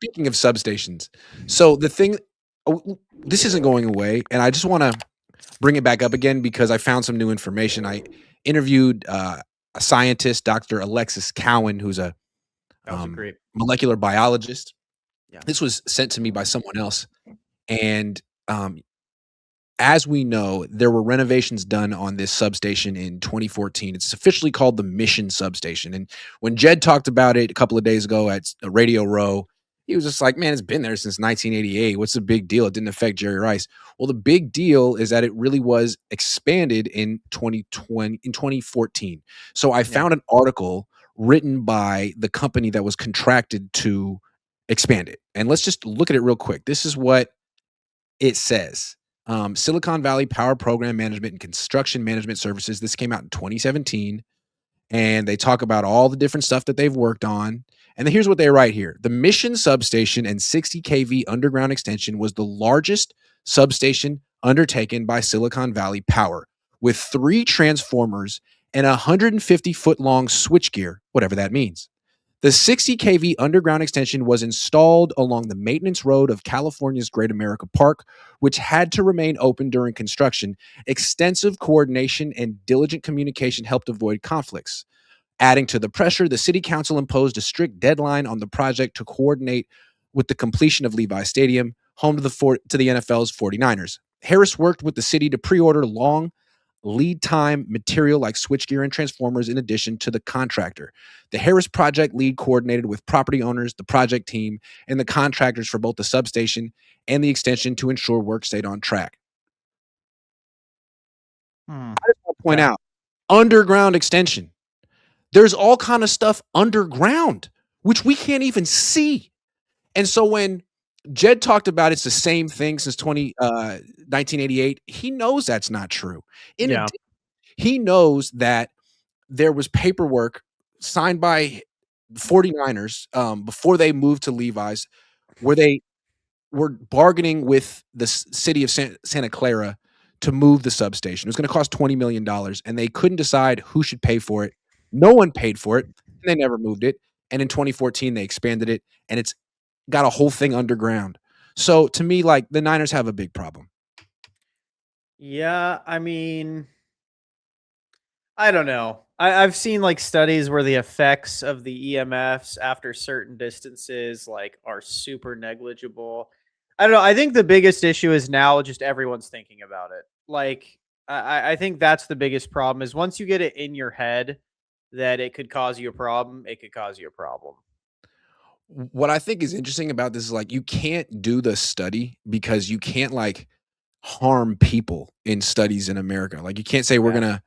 speaking of substations, so the thing, this isn't going away, and I just want to bring it back up again because I found some new information. I interviewed a scientist, Dr. Alexis Cowan, who's a That was a great. molecular biologist. Yeah. This was sent to me by someone else, and as we know, there were renovations done on this substation in 2014. It's officially called the Mission Substation. And when Jed talked about it a couple of days ago at Radio Row, he was just like, man, it's been there since 1988. What's the big deal? It didn't affect Jerry Rice. Well, the big deal is that it really was expanded in 2014. So I found an article written by the company that was contracted to expand it. And let's just look at it real quick. This is what it says. Silicon Valley Power Program Management and Construction Management Services. This came out in 2017, and they talk about all the different stuff that they've worked on. And then here's what they write here. The Mission Substation and 60 kV underground extension was the largest substation undertaken by Silicon Valley Power, with 3 transformers and 150-foot long switchgear, whatever that means. The 60 kV underground extension was installed along the maintenance road of California's Great America Park, which had to remain open during construction. Extensive coordination and diligent communication helped avoid conflicts. Adding to the pressure, the city council imposed a strict deadline on the project to coordinate with the completion of Levi Stadium, home to the NFL's 49ers. Harris worked with the city to pre-order long lead time material like switchgear and transformers in addition to the contractor. The Harris project lead coordinated with property owners, the project team, and the contractors for both the substation and the extension to ensure work stayed on track. I just want to point out, underground extension. There's all kind of stuff underground, which we can't even see. And so when Jed talked about it's the same thing since 1988, he knows that's not true. In addition, he knows that there was paperwork signed by 49ers before they moved to Levi's where they were bargaining with the city of Santa Clara to move the substation. It was going to cost $20 million, and they couldn't decide who should pay for it. No one paid for it, and they never moved it. And in 2014, they expanded it, and it's got a whole thing underground. So to me, like, the Niners have a big problem. Yeah, I mean, I don't know. I've seen like studies where the effects of the EMFs after certain distances like are super negligible. I don't know. I think the biggest issue is now just everyone's thinking about it. Like I think that's the biggest problem is once you get it in your head that it could cause you a problem, it could cause you a problem. What I think is interesting about this is like you can't do the study because you can't like harm people in studies in America. Like you can't say we're gonna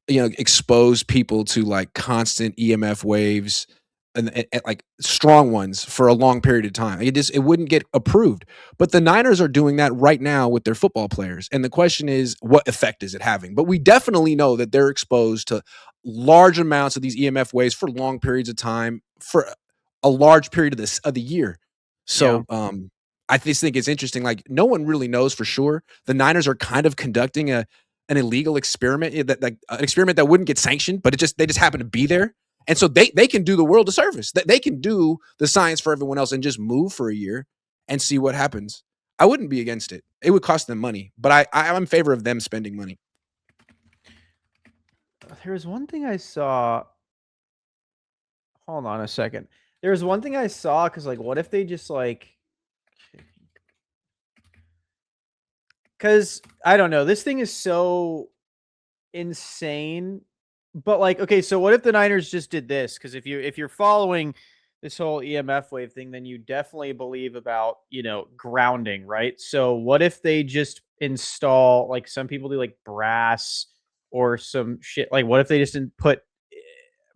expose people to like constant EMF waves and like strong ones for a long period of time. It wouldn't get approved. But the Niners are doing that right now with their football players. And the question is, what effect is it having? But we definitely know that they're exposed to large amounts of these EMF waves for long periods of time for a large period of the year. So I just think it's interesting. Like no one really knows for sure. The Niners are kind of conducting an illegal experiment an experiment that wouldn't get sanctioned, but they just happen to be there. And so they can do the world a service. They can do the science for everyone else and just move for a year and see what happens. I wouldn't be against it. It would cost them money, but I'm in favor of them spending money. There was one thing I saw. Hold on a second. There was one thing I saw because, like, what if they just like? Because I don't know. This thing is so insane. But like, okay, so what if the Niners just did this? Because if you're following this whole EMF wave thing, then you definitely believe about grounding, right? So what if they just install like some people do like brass or some shit? Like, what if they just didn't put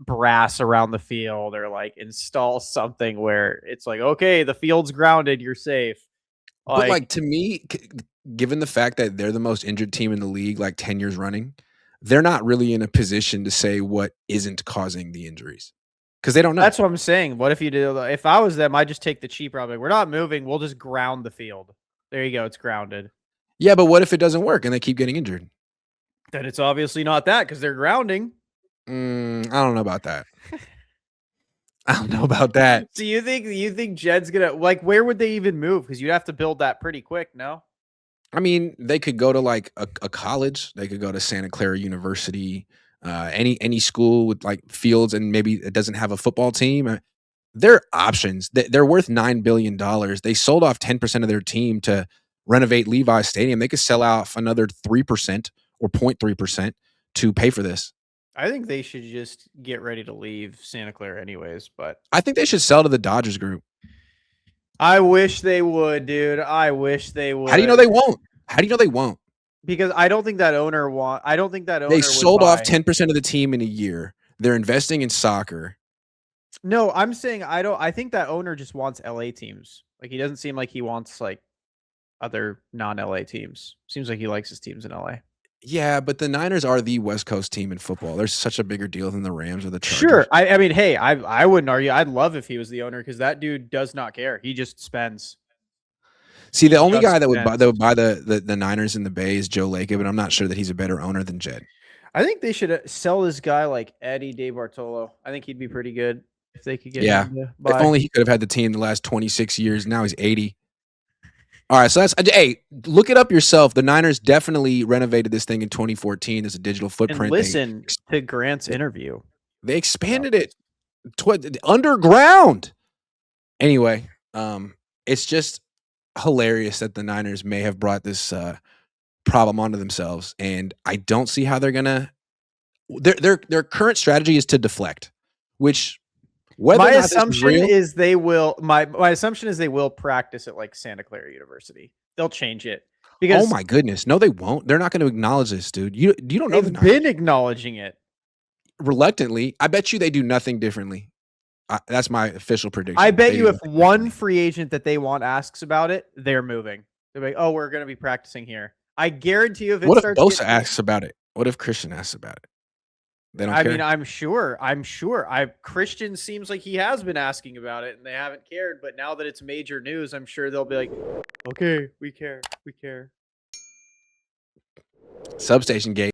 brass around the field or like install something where it's like, okay, the field's grounded, you're safe. But like to me, given the fact that they're the most injured team in the league, like 10 years running, they're not really in a position to say what isn't causing the injuries because they don't know. That's what I'm saying. What if you do? If I was them, I'd just take the cheap route. Like, we're not moving. We'll just ground the field. There you go. It's grounded. Yeah, but what if it doesn't work and they keep getting injured? Then it's obviously not that because they're grounding. I don't know about that. I don't know about that. So you think Jed's gonna like where would they even move? Because you'd have to build that pretty quick, no? I mean, they could go to like a college. They could go to Santa Clara University, any school with like fields, and maybe it doesn't have a football team. They're options. They're worth $9 billion. They sold off 10% of their team to renovate Levi's Stadium. They could sell off another 3% or 0.3% to pay for this. I think they should just get ready to leave Santa Clara anyways, but I think they should sell to the Dodgers group. I wish they would, dude. I wish they How do you know would. they won't? How do you know they won't? Because I don't think that They owner would sold off buy. 10% of the team in a year. They're investing in soccer. No, I'm saying I think that owner just wants LA teams. Like he doesn't seem like he wants like other non-LA teams. Seems like he likes his teams in LA. Yeah, but the Niners are the West Coast team in football. They're such a bigger deal than the Rams or the Sure. Chargers. I mean, hey, I wouldn't argue. I'd love if he was the owner because that dude does not care. He just spends. See, He the only guy just that would buy spends. the Niners in the Bay is Joe Lacob, but I'm not sure that he's a better owner than Jed. I think they should sell this guy like Eddie DeBartolo. I think he'd be pretty good if they could get Yeah. him to If buy. only he could have had the team the last 26 years. Now he's 80. All right, so that's hey, look it up yourself. The Niners definitely renovated this thing in 2014 as a digital And footprint. listen to Grant's interview. They expanded it underground. Anyway, it's just hilarious that the Niners may have brought this problem onto themselves, and I don't see how they're gonna. Their current strategy is to deflect, which whether My or not this is assumption real. is they will. My assumption is they will practice at like Santa Clara University. They'll change it Oh because my goodness, no, they won't. They're not going to acknowledge this, dude. You don't know the they've Niners. been acknowledging it. Reluctantly, I bet you they do nothing differently. That's my official prediction. I bet They you do if nothing one differently. free agent that they want asks about it, they're moving. They're like, "Oh, we're going to be practicing here." I guarantee you, if it What if starts Bosa getting, asks about it? What if Christian asks about it? They don't I mean, care. I'm sure. Christian seems like he has been asking about it, and they haven't cared. But now that it's major news, I'm sure they'll be like, "Okay, we care. We care." Substation gate.